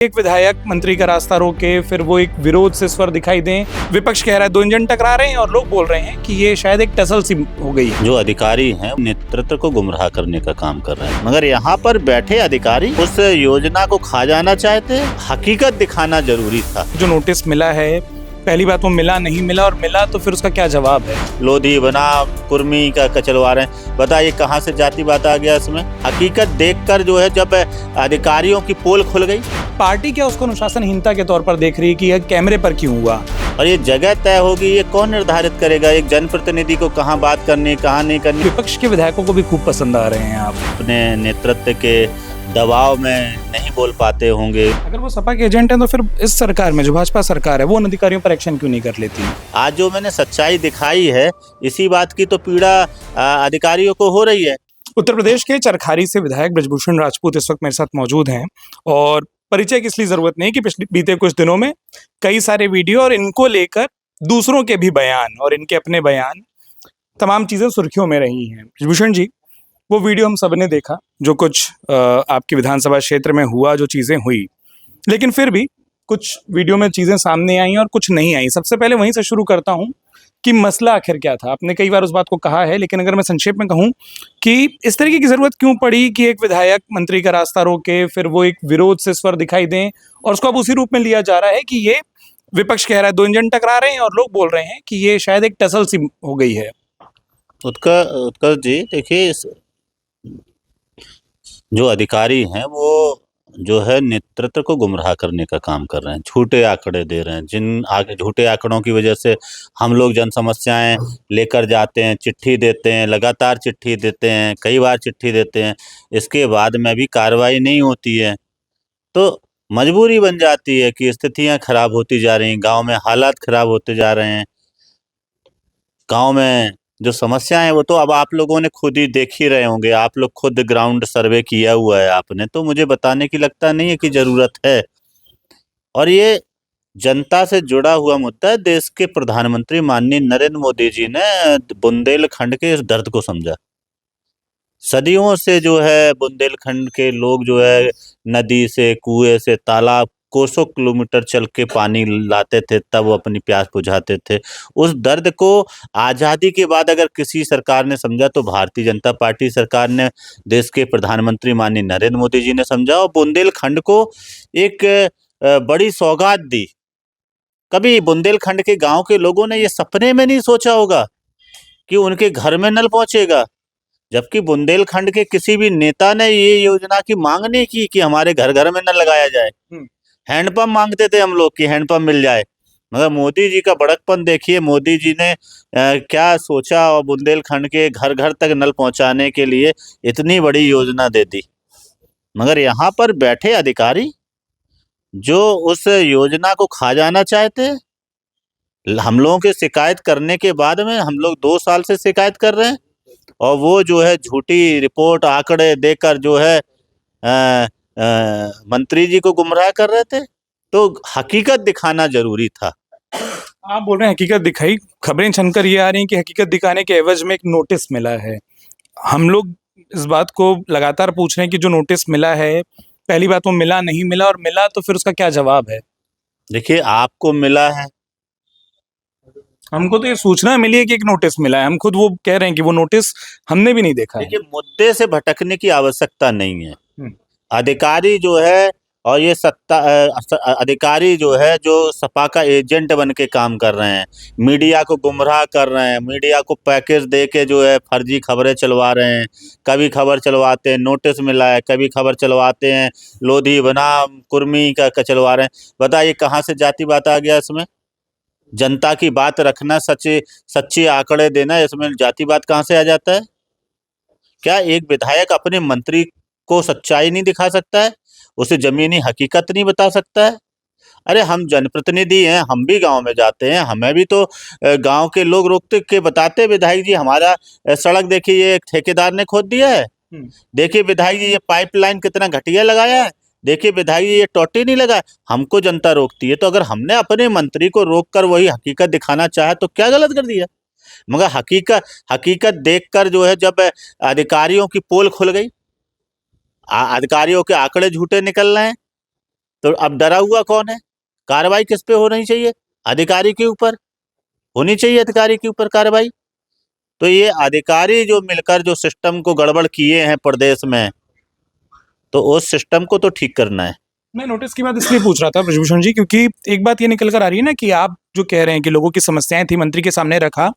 एक विधायक मंत्री का रास्ता रोके, फिर वो एक विरोध से स्वर दिखाई दें। विपक्ष कह रहा है दो इंजन टकरा रहे हैं और लोग बोल रहे हैं कि ये शायद एक टसल सी हो गई है। जो अधिकारी हैं नेतृत्व को गुमराह करने का काम कर रहे हैं, मगर यहाँ पर बैठे अधिकारी उस योजना को खा जाना चाहते हैं। हकीकत दिखाना जरूरी था। जो नोटिस मिला है, पहली बात वो मिला नहीं मिला, और मिला तो फिर उसका क्या जवाब है। लोधी बना कुर्मी का कचलवा रहे हैं। बताइए कहाँ से जातिवाद आ गया इसमें। हकीकत देखकर जो है जब अधिकारियों की पोल खुल गई, पार्टी क्या उसको अनुशासनहीनता के तौर पर देख रही है कि यह कैमरे पर क्यों हुआ। और ये जगह तय होगी, ये कौन निर्धारित करेगा एक जनप्रतिनिधि को कहाँ बात करनी कहाँ नहीं करनी। विपक्ष के विधायकों को भी खूब पसंद आ रहे हैं आप। अपने नेतृत्व के दबाव में नहीं बोल पाते होंगे। अगर वो सपा के एजेंट हैं तो फिर इस सरकार में जो भाजपा सरकार है वो उन अधिकारियों पर एक्शन क्यों नहीं कर लेती। आज जो मैंने सच्चाई दिखाई है, इसी बात की तो पीड़ा अधिकारियों को हो रही है। उत्तर प्रदेश के चरखारी से विधायक ब्रजभूषण राजपूत इस वक्त मेरे साथ मौजूद हैं, और परिचय की इसलिए जरूरत नहीं कि बीते कुछ दिनों में कई सारे वीडियो और इनको लेकर दूसरों के भी बयान और इनके अपने बयान, तमाम चीजें सुर्खियों में रही हैं। ब्रजभूषण जी, वो वीडियो हम सबने देखा जो कुछ आपके विधानसभा क्षेत्र में हुआ, जो चीजें हुई, लेकिन फिर भी कुछ वीडियो में चीजें सामने आई और कुछ नहीं आई। सबसे पहले वहीं से शुरू करता हूं कि मसला आखिर क्या था। आपने कई बार उस बात को कहा है, लेकिन अगर मैं संक्षेप में कहूं कि इस तरीके की जरूरत क्यों पड़ी कि एक विधायक मंत्री का रास्ता रोके, फिर वो एक विरोध से स्वर दिखाई दें, और उसको अब उसी रूप में लिया जा रहा है कि ये विपक्ष कह रहा है दो इंजन टकरा रहे हैं और लोग बोल रहे हैं कि ये शायद एक टसल सी हो गई है। उत्कर्ष जी, देखिए जो अधिकारी हैं वो जो है नेतृत्व को गुमराह करने का काम कर रहे हैं, झूठे आंकड़े दे रहे हैं। जिन झूठे आंकड़ों की वजह से हम लोग जन समस्याएं लेकर जाते हैं, चिट्ठी देते हैं, लगातार चिट्ठी देते हैं, कई बार चिट्ठी देते हैं, इसके बाद में भी कार्रवाई नहीं होती है, तो मजबूरी बन जाती है कि स्थितियां खराब होती जा रही हैं, गांव में हालात खराब होते जा रहे हैं। गांव में जो समस्या है वो तो अब आप लोगों ने खुद ही देख ही रहे होंगे। आप लोग खुद ग्राउंड सर्वे किया हुआ है आपने, तो मुझे बताने की लगता नहीं है कि जरूरत है। और ये जनता से जुड़ा हुआ मुद्दा है। देश के प्रधानमंत्री माननीय नरेंद्र मोदी जी ने बुंदेलखंड के इस दर्द को समझा। सदियों से जो है बुंदेलखंड के लोग जो है नदी से, कुएं से, तालाब कोसों किलोमीटर चल के पानी लाते थे, तब वो अपनी प्यास बुझाते थे। उस दर्द को आज़ादी के बाद अगर किसी सरकार ने समझा तो भारतीय जनता पार्टी सरकार ने, देश के प्रधानमंत्री माननीय नरेंद्र मोदी जी ने समझा और बुंदेलखंड को एक बड़ी सौगात दी। कभी बुंदेलखंड के गांव के लोगों ने ये सपने में नहीं सोचा होगा कि उनके घर में नल पहुंचेगा, जबकि बुंदेलखंड के किसी भी नेता ने ये योजना की मांग नहीं की कि हमारे घर घर में नल लगाया जाए। हैंडपंप मांगते थे हम लोग कि हैंडपंप मिल जाए, मगर मोदी जी का बड़कपन देखिए। मोदी जी ने क्या सोचा और बुंदेलखंड के घर घर तक नल पहुंचाने के लिए इतनी बड़ी योजना दे दी। मगर यहाँ पर बैठे अधिकारी जो उस योजना को खा जाना चाहते हैं। हम लोगों के शिकायत करने के बाद में, हम लोग 2 साल से शिकायत कर रहे हैं, और वो जो है झूठी रिपोर्ट आंकड़े देकर जो है मंत्री जी को गुमराह कर रहे थे। तो हकीकत दिखाना जरूरी था। आप बोल रहे हैं हकीकत दिखाई, खबरें छनकर ये आ रही हैं कि हकीकत दिखाने के एवज में एक नोटिस मिला है। हम लोग इस बात को लगातार पूछ रहे हैं कि जो नोटिस मिला है, पहली बात वो मिला नहीं मिला, और मिला तो फिर उसका क्या जवाब है। देखिए, आपको मिला है, हमको तो ये सूचना मिली है कि एक नोटिस मिला है। हम खुद वो कह रहे हैं कि वो नोटिस हमने भी नहीं देखा है। देखिए, मुद्दे से भटकने की आवश्यकता नहीं है। अधिकारी जो है, और ये अधिकारी जो है जो सपा का एजेंट बन के काम कर रहे हैं, मीडिया को गुमराह कर रहे हैं, मीडिया को पैकेज दे के जो है फर्जी खबरें चलवा रहे हैं। कभी खबर चलवाते हैं नोटिस मिला है, कभी खबर चलवाते हैं लोधी बनाम कुर्मी का चलवा रहे हैं। बताइए कहाँ से जातिवाद आ गया इसमें। जनता की बात रखना, सच्चे आंकड़े देना, इसमें जातिवाद कहाँ से आ जाता है। क्या एक विधायक अपने मंत्री को सच्चाई नहीं दिखा सकता है, उसे जमीनी हकीकत नहीं बता सकता है। अरे हम जनप्रतिनिधि हैं, हम भी गांव में जाते हैं, हमें भी तो गांव के लोग रोकते के बताते, विधायक जी हमारा सड़क देखिए ये ठेकेदार ने खोद दिया है, देखिए विधायक जी ये पाइपलाइन कितना घटिया लगाया है, देखिए विधायक जी ये टोटी नहीं लगा। हमको जनता रोकती है, तो अगर हमने अपने मंत्री को रोककर वही हकीकत दिखाना चाहा तो क्या गलत कर दिया। मगर हकीकत देखकर जो है जब अधिकारियों की पोल खुल गई, अधिकारियों के आंकड़े झूठे निकल रहे हैं, तो अब डरा हुआ कौन है? कार्रवाई किस पे होनी चाहिए? अधिकारी के ऊपर होनी चाहिए, अधिकारी के ऊपर कार्रवाई। तो ये अधिकारी जो मिलकर जो सिस्टम को गड़बड़ किए हैं प्रदेश में, तो उस सिस्टम को तो ठीक करना है। मैं नोटिस की बात इसलिए पूछ रहा था ब्रजभूषण जी, क्योंकि एक बात ये निकल कर आ रही है ना कि आप जो कह रहे हैं कि लोगों की समस्याएं थी मंत्री के सामने रखा,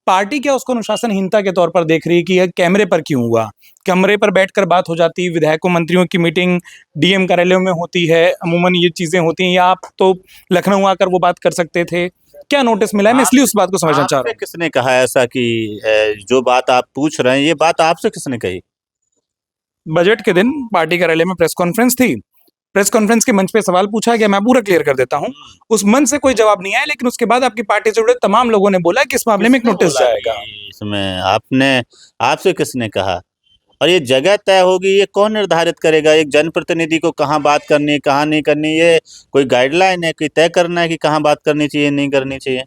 पार्टी क्या उसको अनुशासनहीनता के तौर पर देख रही है कि यह कैमरे पर क्यों हुआ? कमरे पर बैठकर बात हो जाती, विधायकों मंत्रियों की मीटिंग डीएम कार्यालयों में होती है, अमूमन ये चीजें होती हैं, या आप तो लखनऊ आकर वो बात कर सकते थे? क्या नोटिस मिला है? मैं इसलिए उस बात को समझना चाह रहा आपसे हूँ। किसने कहा ऐसा कि जो बात आप पूछ रहे हैं, ये बात आपसे किसने कही? बजट के दिन पार्टी कार्यालय में प्रेस कॉन्फ्रेंस थी। प्रेस कॉन्फ्रेंस के मंच पे सवाल पूछा गया, मैं पूरा क्लियर कर देता हूँ। उस मंच से कोई जवाब नहीं आया, लेकिन उसके बाद आपकी पार्टी से जुड़े तमाम लोगों ने बोला कि इस मामले में एक किसने नोटिस बोला जाएगा। कि इसमें आपने, आपसे किसने कहा? और ये जगह तय होगी, ये कौन निर्धारित करेगा? एक जनप्रतिनिधि को कहाँ बात करनी है, कहाँ नहीं करनी, ये कोई गाइडलाइन है कि तय करना है कि कहाँ बात करनी चाहिए, नहीं करनी चाहिए?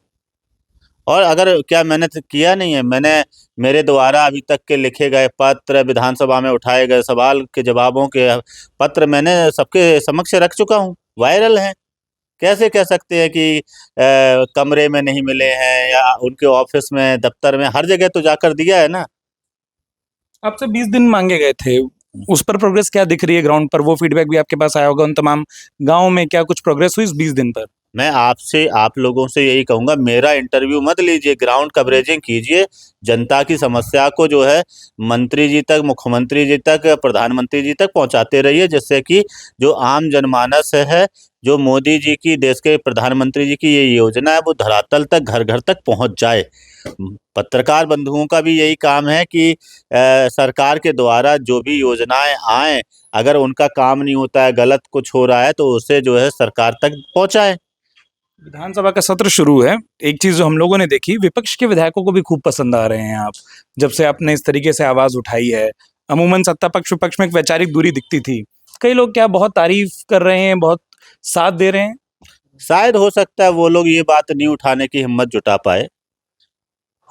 और अगर क्या मैंने तो किया नहीं है, मैंने मेरे द्वारा अभी तक के लिखे गए पत्र, विधानसभा में उठाए गए सवाल के जवाबों के पत्र मैंने सबके समक्ष रख चुका हूँ, वायरल हैं। कैसे कह सकते हैं कि कमरे में नहीं मिले हैं या उनके ऑफिस में, दफ्तर में, हर जगह तो जाकर दिया है ना। आपसे 20 दिन मांगे गए थे, उस पर प्रोग्रेस क्या दिख रही है ग्राउंड पर? वो फीडबैक भी आपके पास आया होगा उन तमाम गाँव में, क्या कुछ प्रोग्रेस हुई इस 20 दिन पर? मैं आपसे, आप लोगों से यही कहूंगा, मेरा इंटरव्यू मत लीजिए, ग्राउंड कवरेजिंग कीजिए। जनता की समस्या को जो है मंत्री जी तक, मुख्यमंत्री जी तक, प्रधानमंत्री जी तक पहुंचाते रहिए, जिससे कि जो आम जनमानस है, जो मोदी जी की, देश के प्रधानमंत्री जी की ये योजना है, वो धरातल तक, घर घर तक पहुंच जाए। पत्रकार बंधुओं का भी यही काम है कि सरकार के द्वारा जो भी योजनाएं आए, अगर उनका काम नहीं होता है, गलत कुछ हो रहा है, तो उसे जो है सरकार तक पहुंचाए। विधानसभा का सत्र शुरू है। एक चीज जो हम लोगों ने देखी, विपक्ष के विधायकों को भी खूब पसंद आ रहे हैं आप, जब से आपने इस तरीके से आवाज उठाई है। अमूमन सत्ता पक्ष विपक्ष में एक वैचारिक दूरी दिखती थी। कई लोग क्या बहुत तारीफ कर रहे हैं, बहुत साथ दे रहे हैं। शायद हो सकता है वो लोग ये बात नहीं उठाने की हिम्मत जुटा पाए।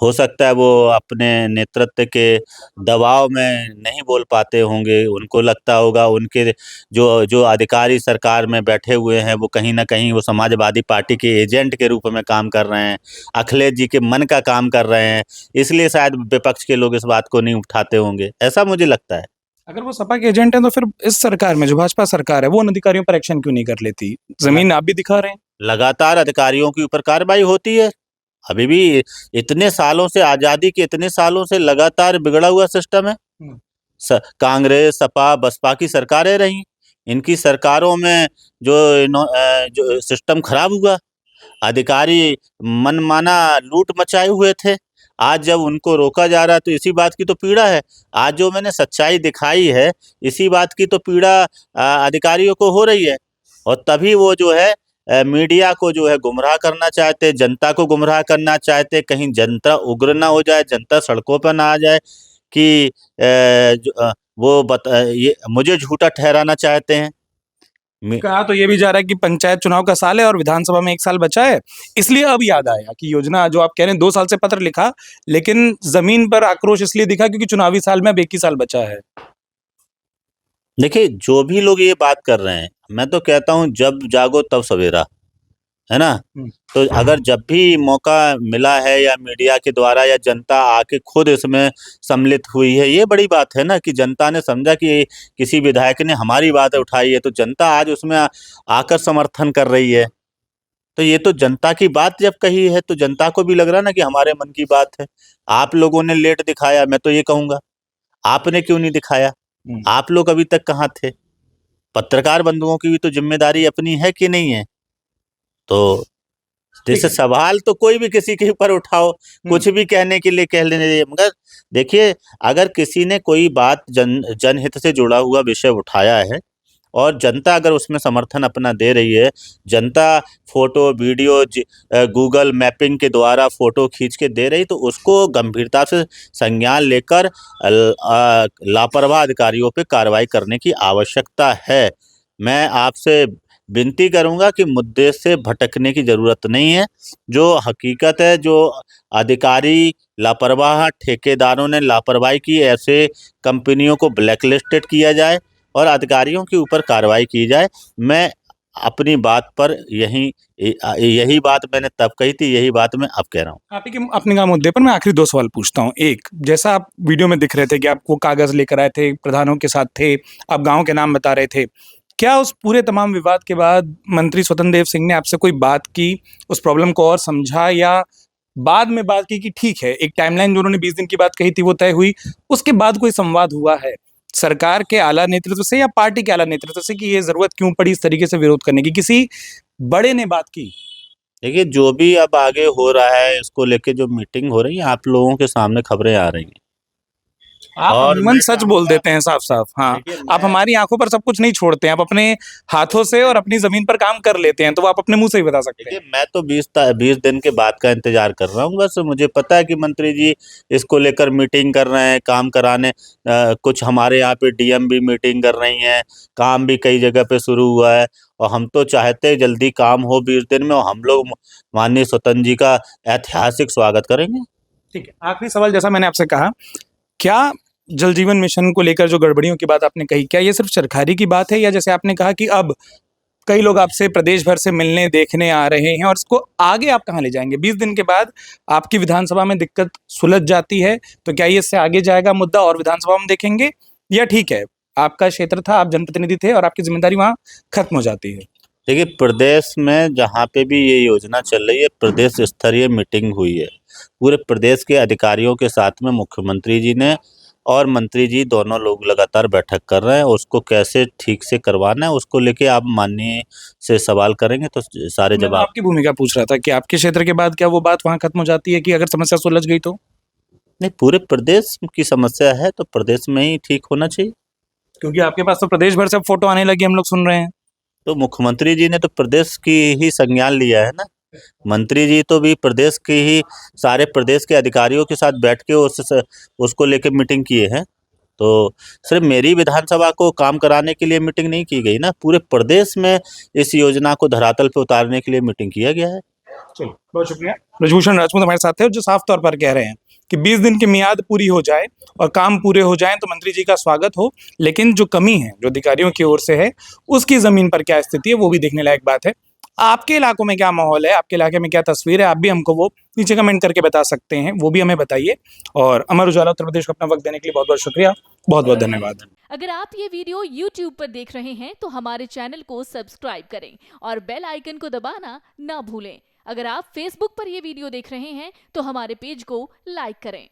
हो सकता है वो अपने नेतृत्व के दबाव में नहीं बोल पाते होंगे। उनको लगता होगा उनके जो जो अधिकारी सरकार में बैठे हुए हैं, वो कहीं न कहीं वो समाजवादी पार्टी के एजेंट के रूप में काम कर रहे हैं, अखिलेश जी के मन का काम कर रहे हैं। इसलिए शायद विपक्ष के लोग इस बात को नहीं उठाते होंगे, ऐसा मुझे लगता है। अगर वो सपा के एजेंट हैं, तो फिर इस सरकार में जो भाजपा सरकार है, वो उन अधिकारियों पर एक्शन क्यों नहीं कर लेती? जमीन आप भी दिखा रहे हैं। लगातार अधिकारियों के ऊपर कार्रवाई होती है। अभी भी इतने सालों से, आज़ादी के इतने सालों से लगातार बिगड़ा हुआ सिस्टम है। कांग्रेस, सपा, बसपा की सरकारें रही। इनकी सरकारों में जो सिस्टम खराब हुआ, अधिकारी मनमाना लूट मचाए हुए थे। आज जब उनको रोका जा रहा है, तो इसी बात की तो पीड़ा है। आज जो मैंने सच्चाई दिखाई है, इसी बात की तो पीड़ा अधिकारियों को हो रही है। और तभी वो जो है मीडिया को जो है गुमराह करना चाहते, जनता को गुमराह करना चाहते, कहीं जनता उग्र ना हो जाए, जनता सड़कों पर ना आ जाए कि ये मुझे झूठा ठहराना चाहते हैं। कहा तो ये भी जा रहा है कि पंचायत चुनाव का साल है और विधानसभा में 1 साल बचा है, इसलिए अब याद आया कि योजना जो आप कह रहे हैं 2 साल से पत्र लिखा, लेकिन जमीन पर आक्रोश इसलिए दिखा क्योंकि चुनावी साल में अब 1 ही साल बचा है। देखिए, जो भी लोग ये बात कर रहे हैं, मैं तो कहता हूँ जब जागो तब सवेरा, है ना? तो अगर जब भी मौका मिला है, या मीडिया के द्वारा, या जनता आके खुद इसमें सम्मिलित हुई है, ये बड़ी बात है ना कि जनता ने समझा कि किसी विधायक ने हमारी बात उठाई है, तो जनता आज उसमें आकर समर्थन कर रही है। तो ये तो जनता की बात जब कही है, तो जनता को भी लग रहा है ना कि हमारे मन की बात है। आप लोगों ने लेट दिखाया, मैं तो ये कहूँगा। आपने क्यों नहीं दिखाया? आप लोग अभी तक कहाँ थे? पत्रकार बंधुओं की भी तो ज़िम्मेदारी अपनी है कि नहीं है? तो ठीक जैसे है। सवाल तो कोई भी किसी के ऊपर उठाओ, कुछ भी कहने के लिए कह लेने दीजिए, मगर देखिए, अगर किसी ने कोई बात जनहित से जुड़ा हुआ विषय उठाया है, और जनता अगर उसमें समर्थन अपना दे रही है, जनता फ़ोटो, वीडियो गूगल मैपिंग के द्वारा फ़ोटो खींच के दे रही, तो उसको गंभीरता से संज्ञान लेकर लापरवाह अधिकारियों पे कार्रवाई करने की आवश्यकता है। मैं आपसे विनती करूँगा कि मुद्दे से भटकने की ज़रूरत नहीं है। जो हकीकत है, जो अधिकारी लापरवाह, ठेकेदारों ने लापरवाही की, ऐसे कंपनियों को ब्लैकलिस्टेड किया जाए और अधिकारियों के ऊपर कार्रवाई की जाए। मैं अपनी बात पर यही बात मैंने तब कही थी, यही बात मैं अब कह रहा हूँ। आप ही के अपने का मुद्दे पर मैं आखिरी 2 सवाल पूछता हूँ। एक, जैसा आप वीडियो में दिख रहे थे कि आप वो कागज़ लेकर आए थे, प्रधानों के साथ थे, आप गाँव के नाम बता रहे थे। क्या उस पूरे तमाम विवाद के बाद मंत्री स्वतंत्र देव सिंह ने आपसे कोई बात की, उस प्रॉब्लम को और समझा, या बाद में बात की कि ठीक है, एक टाइमलाइन जो उन्होंने 20 दिन की बात कही थी वो तय हुई, उसके बाद कोई संवाद हुआ है सरकार के आला नेतृत्व से या पार्टी के आला नेतृत्व से कि ये ज़रूरत क्यों पड़ी इस तरीके से विरोध करने की? किसी बड़े ने बात की? देखिए, जो भी अब आगे हो रहा है, इसको लेके जो मीटिंग हो रही है, आप लोगों के सामने खबरें आ रही हैं। आप और अमूमन मैं सच बोल चाहूँगा, देते हैं साफ-साफ। हाँ, देखिए आप मैं हमारी आँखों पर सब कुछ नहीं छोड़ते हैं, आप अपने हाथों से और अपनी ज़मीन पर काम कर लेते हैं, तो वो आप अपने मुँह से ही बता सकते हैं। देखिए, मैं तो 20 दिन के बाद का इंतजार कर रहा हूँ। बस मुझे पता है कि मंत्री जी इसको लेकर मीटिंग कर रहे हैं, काम कराने कुछ हमारे यहाँ पे डीएम भी मीटिंग कर रही हैं, काम भी कई जगह पे शुरू हुआ है और हम तो चाहते हैं जल्दी काम हो 20 दिन में और हम लोग माननीय स्वतंत्र जी का ऐतिहासिक स्वागत करेंगे। ठीक है, आखिरी सवाल जैसा मैंने आपसे कहा, क्या जल जीवन मिशन को लेकर जो गड़बड़ियों की बात आपने कही, क्या ये सिर्फ़ चरखारी की बात है, या जैसे आपने कहा कि अब कई लोग आपसे प्रदेश भर से मिलने, देखने आ रहे हैं और इसको आगे आप कहाँ ले जाएँगे? 20 दिन के बाद आपकी विधानसभा में दिक्कत सुलझ जाती है, तो क्या ये इससे आगे जाएगा मुद्दा और विधानसभा में देखेंगे, या ठीक है, आपका क्षेत्र था, आप जनप्रतिनिधि थे और आपकी ज़िम्मेदारी वहाँ खत्म हो जाती है? देखिए, प्रदेश में जहाँ पे भी ये योजना चल रही है, प्रदेश स्तरीय मीटिंग हुई है। पूरे प्रदेश के अधिकारियों के साथ में मुख्यमंत्री जी ने और मंत्री जी दोनों लोग लगातार बैठक कर रहे हैं। उसको कैसे ठीक से करवाना है, उसको लेके आप माननीय से सवाल करेंगे तो सारे मैं तो जवाब। आपकी भूमिका पूछ रहा था कि आपके क्षेत्र के बाद क्या वो बात वहाँ खत्म हो जाती है कि अगर समस्या सुलझ गई तो? नहीं, पूरे प्रदेश की समस्या है तो प्रदेश में ही ठीक होना चाहिए। क्योंकि आपके पास तो प्रदेश भर से अब फ़ोटो आने लगी, हम लोग सुन रहे हैं। तो मुख्यमंत्री जी ने तो प्रदेश की ही संज्ञान लिया है ना। मंत्री जी तो भी प्रदेश के ही सारे प्रदेश के अधिकारियों के साथ बैठ के उसको लेके मीटिंग किए हैं। तो सिर्फ मेरी विधानसभा को काम कराने के लिए मीटिंग नहीं की गई ना, पूरे प्रदेश में इस योजना को धरातल पे उतारने के लिए मीटिंग किया गया है। चलिए, बहुत शुक्रिया। ब्रजभूषण राजपूत हमारे साथ थे, जो साफ तौर पर कह रहे हैं कि 20 दिन की मियाद पूरी हो जाए और काम पूरे हो जाएँ तो मंत्री जी का स्वागत हो, लेकिन जो कमी है, जो अधिकारियों की ओर से है, उसकी ज़मीन पर क्या स्थिति है, वो भी देखने लायक बात है। आपके इलाकों में क्या माहौल है, आपके इलाके में क्या तस्वीर है, आप भी हमको वो नीचे कमेंट करके बता सकते हैं, वो भी हमें बताइए। और अमर उजाला उत्तर प्रदेश को अपना वक़्त देने के लिए बहुत-बहुत शुक्रिया, बहुत-बहुत धन्यवाद। अगर आप ये वीडियो YouTube पर देख रहे हैं तो हमारे चैनल को सब्सक्राइब करें और बेल आइकन को दबाना ना भूलें। अगर आप Facebook पर ये वीडियो देख रहे हैं तो हमारे पेज को लाइक करें।